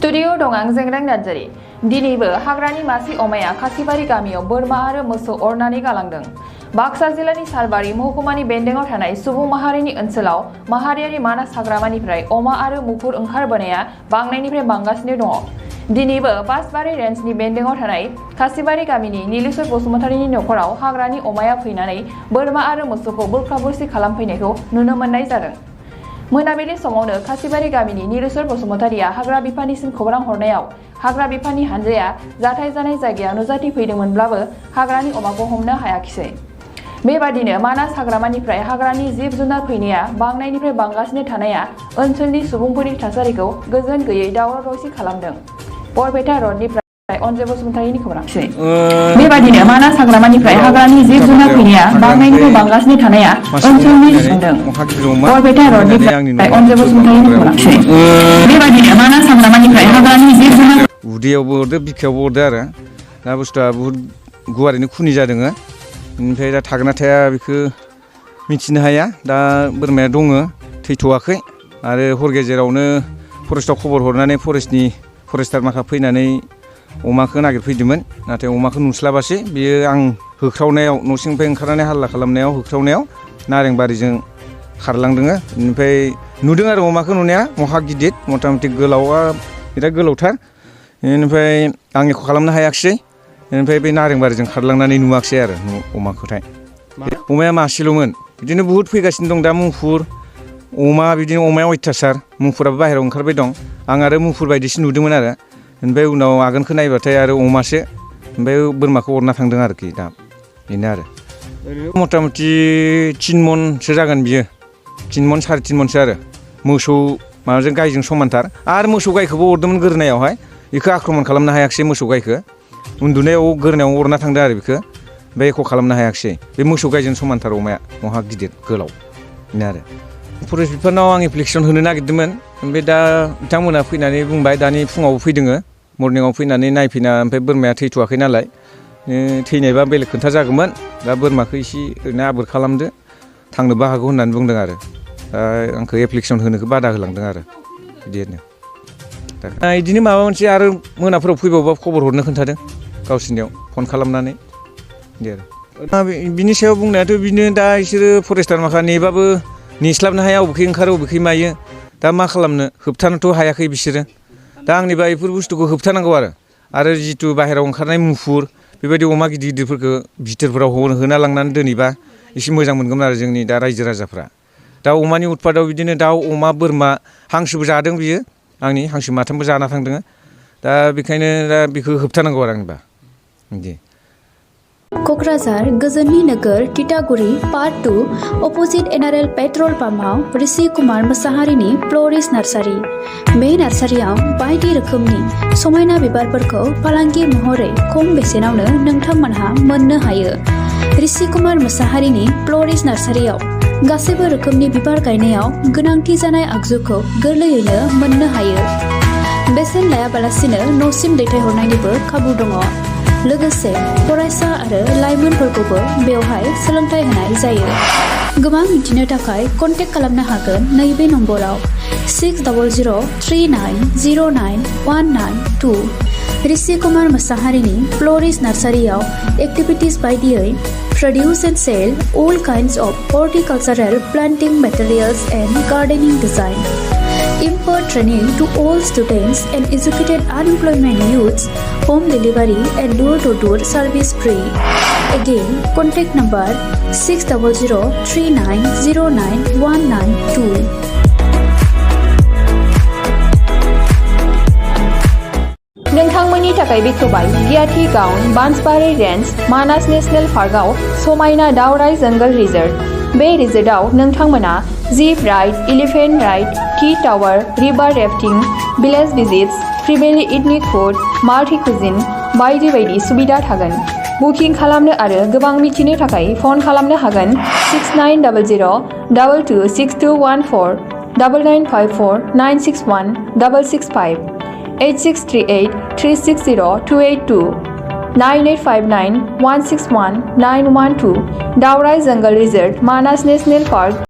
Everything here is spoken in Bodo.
स्टुडिअ दं आं जेंग्रें नार्जारी। दिनैबो हाग्रानि मासे अमाया खासिबारि गामियाव बोरमा आरो मोसौ अरनानै गालांदों। बाक्सा जिल्लानि सालबारि महकुमानि बेन्दोंआव थानाय सुबुं माहारिनि ओनसोलाव माहारियारि मानास हाग्रामानिफ्राय अमा आरो मुफुर ओंखारबोनाया बांनायनिफ्राय बांगासिनो दङ। दिनैबो बासबारि रेन्जनि बेन्दोंआव थानाय खासिबारि गामिनि नीलेश्वर बसुमतारीनि नखराव हाग्रानि अमाया फैनानै बोरमा आरो मोसौखौ बुरखा बुरसि खालामफैनायखौ नुनो मोननाय जादों। मोनाबिलि समावनो खासिबारि गामिनि नीलेश्वर बसुमतारीया हाग्रा बिफाननिसिम खौरां हरनायाव हाग्रा बिफाननि हानजाया जाथाय जानाय जायगायाव नुजाथिफैदोंमोनब्लाबो हाग्रानि अमाखौ हमनो हायाखिसै। बेबादिनो मानास हाग्रामानिफ्राय हाग्रानि जिब जुनार फैनाया बांनायनिफ्राय बांगासिनो थानाया ओनसोलनि सुबुंफोरनि थासारिखौ गोजोन गैयै दावराव दावसि खालामदों। बरपेटा रडनिफ्राय अन्जय बसुमतारीनि खौरां। बेबादिनो मानास हाग्रामानिफ्राय हाग्रानि जिब जुनार फैनाया बांनायनिफ्राय बांगासिनो थानाया ओनसोलनि सुबुंदों। बरपेटा रडनिफ्राय अन्जय बसुमतारीनि खौरां। बेबादिनो मानास हाग्रामानिफ्राय हाग्रानि जिब जुनार उदैयावबो अरदो बिखायावबो अरदो आरो दा बुस्थुआ बुहुद गुवारैनो खुनि जादों। ओमफ्राय दा थागोना थाया बेखौ मिथिनो हाया। दा बोरमाया दङ, थैथ'वाखै। आरो हर गेजेरावनो फरेस्टआव खबर हरनानै फरेस्टार माखा फैनानै अमाखौ नागिरफैदोंमोन, नाथाय अमाखौ नुस्लाबासै। बियो आं होख्रावनायाव न'सिंनिफ्राय ओंखारनानै हाल्ला खालामनायाव होख्रावनायाव नारेंबारिजों खारलांदों। बेनिफ्राय नुदों आरो अमाखौ नुनाया महा गिदिर, मथा मथि गोलावा बिराद गोलावथार। बेनिफ्राय आं एख' खालामनो हायाखिसै। बेनिफ्राय बे नारेंबारिजों खारलांनानै नुवाखिसै आरो अमाखौथाय। अमाया मासेल'मोन। बिदिनो बुहुद फैगासिनो दं दा मुफुर अमा, बिदिनो अमाया अयथासार। मुफुराबो बाहेरायाव ओंखारबाय दं। आं आरो मुफुर बायदिसो नुदोंमोन आरो। ओमफ्राय उनाव आगानखौ नायबाथाय आरो अमासो। ओमफ्राय बोरमाखौ अरना थांदों आरोखि दा बेनो आरो। मथा मथि 3 मनसो जागोन बियो। 3 मन 3.5 मनसो आरो। मोसौ माबाजों गायजों समानथार। आरो मोसौ गायखौबो अरदोंमोन गोरनायावहाय। बेखौ आक्रमन खालामनो हायाखिसै मोसौ गायखौ। उन्दुनायाव गोरनायाव अरना थांदों आरो बेखौ। ओमफ्राय एख' खालामनो हायाखिसै। बे मोसौ गायजों समानथार अमाया, महा गिदिर गोलाव बेनो आरो। फरेस्ट बिफानाव आं एप्लिकेसन होनो नागिरदोंमोन। ओमफ्राय दा बिथांमोना फैनानै बुंबाय, दानि फुङावबो फैदों, मर्निंआव फैनानै नायफैना, ओमफ्राय बोरमाया थैथ'वाखै नालाय, थैनायबा बेलेग खोथा जागौमोन। दा बोरमाखौ एसे ओरैनो आबोर खालामदो, थांनोबो हागौ होननानै बुंदों आरो। दा आंखौ एप्लिकेसन होनोखौ बादा होलांदों आरो बिदिनो। दा बिदिनो माबा मोनसे आरो मोनाफोराव फैबावबा खबर हरनो खोन्थादों गावसोरनियाव फन खालामनानै बिदि आरो। बिनि सायाव बुंनायाथ' बिदिनो दा बिसोरो फरेस्टार माखा नेबाबो नेस्लाबनो हाया, बबेखै ओंखारो बबेखै मायो। दा मा खालामनो, होबथानोथ' हायाखै बिसोरो। दा आंनिबा बेफोर बुस्थुखौ होबथानांगौ आरो जिथु बाहेरायाव ओंखारनाय मुफुर बेबायदि अमा गिदिर गिदिरफोरखौ भिथोरफोराव होना लांनानै दोनैबा एसे मोजां मोनगौमोन आरो जोंनि दा रायजो राजाफ्रा। दा अमानि उतपादाव बिदिनो दाउ, अमा, बोरमा, हांसोबो जादों बियो। आंनि हांसो माथामबो जाना थांदों। दा बेखायनो दा बेखौ होबथानांगौ आरो आंनिबा बिदि। क'क्राझार गोजोननि नोगोर तितागुरि part 2 opposite NRL petrol पाम्पआव Rishi Kumar मोसाहारिनि फ्ल'रिस्ट nursery. बे नार्सारियाव बायदि रोखोमनि समायना बिबारफोरखौ फालांगि महरै खम बेसेनावनो नोंथांमोनहा मोननो हायो। ऋषि कुमार मोसाहारिनि फ्ल'रिस्ट नार्सारियाव गासैबो रोखोमनि बिबार गायनायाव गोनांथि जानाय आगजुखौ गोरलैयैनो मोननो हायो। बेसेन लायाबालासिनो न'सिम दैथायहरनायनिबो खाबु दङ। लोगोसे फरायसा आरो लाइमोनफोरखौबो बेवहाय सोलोंथाइ होनाय जायो। गोबां मिथिनो थाखाय कन्टेक्ट खालामनो हागोन नैबे नम्बराव 6000390992। ऋषि कुमार मोसाहारिनि फ्ल'रिस्ट नार्सारियाव एक्टिभिटिस बायदियै produce and sell all kinds of horticultural planting materials and gardening design. Impart training to all students and educated unemployment youths. Home delivery and door-to-door service free. Again, contact number 6003909192. नोंथांमोननि थाखाय बेखेवबाय गियाथि गाउन बांसबारि रेन्ज मानास नेशनेल पार्कआव समायना दावराइ जंगल रिजर्ट। बे रिजर्टआव नोंथांमोना jeep ride, elephant ride, tea tower, river rafting, village visits, फ्रिबेलि इथनिक फुड, माल्टि कुजिन बायदि बायदि सुबिदा थागोन। बुकिं खालामनो आरो गोबां मिथिनो थाखाय फन खालामनो हागोन 6900226214 9954961665 8638360282 9859161912 दावराइ जंगल रिजर्ट मानास नेशनेल पार्क।